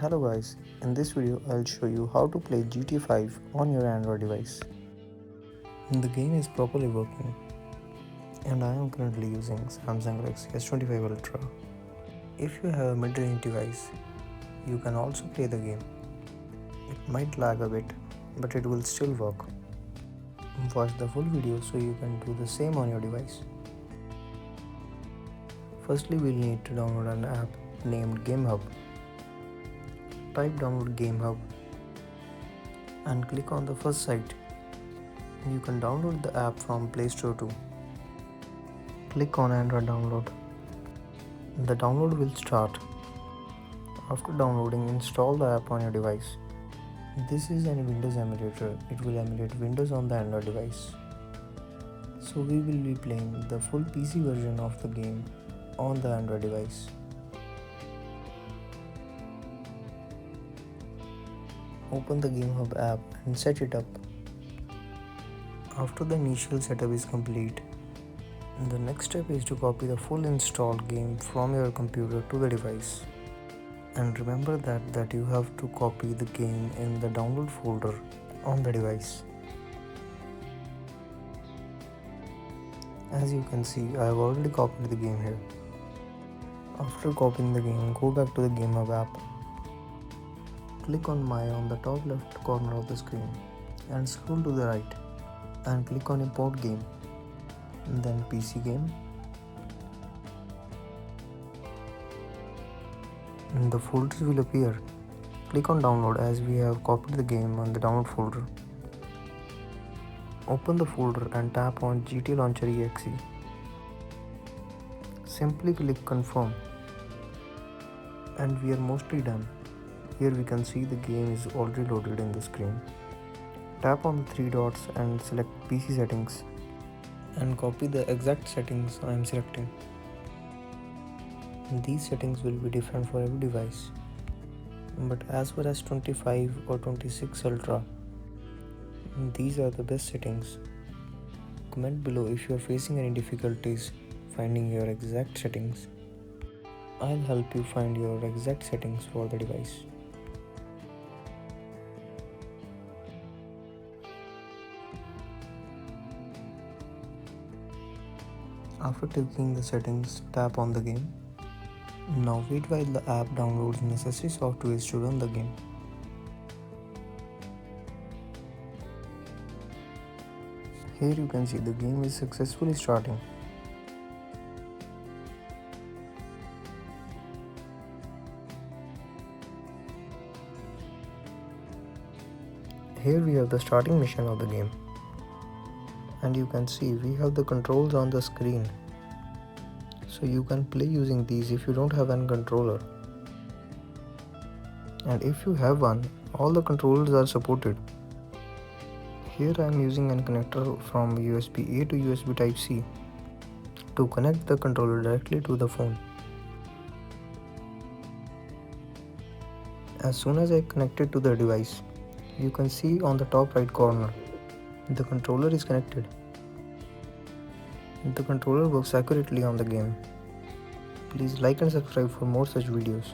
Hello guys, in this video I'll show you how to play GTA 5 on your Android device. The game is properly working and I am currently using Samsung Galaxy S25 Ultra. If you have a mid-range device, you can also play the game. It might lag a bit, but it will still work. Watch the full video so you can do the same on your device. Firstly, we'll need to download an app named GameHub. Type download GameHub and click on the first site. You can download the app from Play Store too. Click on Android download. The download will start. After downloading, install the app on your device. This is a Windows emulator. It will emulate Windows on the Android device. So we will be playing the full PC version of the game on the Android device. Open the GameHub app and set it up. After the initial setup is complete, the next step is to copy the full installed game from your computer to the device. And remember that you have to copy the game in the download folder on the device. As you can see, I have already copied the game here. After copying the game, go back to the GameHub app. Click on My on the top left corner of the screen and scroll to the right and click on Import Game, then PC Game. The folders will appear. Click on Download as we have copied the game on the download folder. Open the folder and tap on GTA Launcher exe. Simply click Confirm and we are mostly done. Here we can see the game is already loaded in the screen. Tap on the three dots and select PC settings and copy the exact settings I am selecting. These settings will be different for every device, but as far as 25 or 26 Ultra, these are the best settings. Comment below if you are facing any difficulties finding your exact settings. I'll help you find your exact settings for the device. After clicking the settings, tap on the game. Now wait while the app downloads necessary software to run the game. Here you can see the game is successfully starting. Here we have the starting mission of the game. And you can see we have the controls on the screen. So you can play using these if you don't have an controller. And if you have one, all the controllers are supported. Here I am using a connector from USB-A to USB Type-C to connect the controller directly to the phone. As soon as I connect it to the device, you can see on the top right corner, the controller is connected. The controller works accurately on the game. Please like and subscribe for more such videos.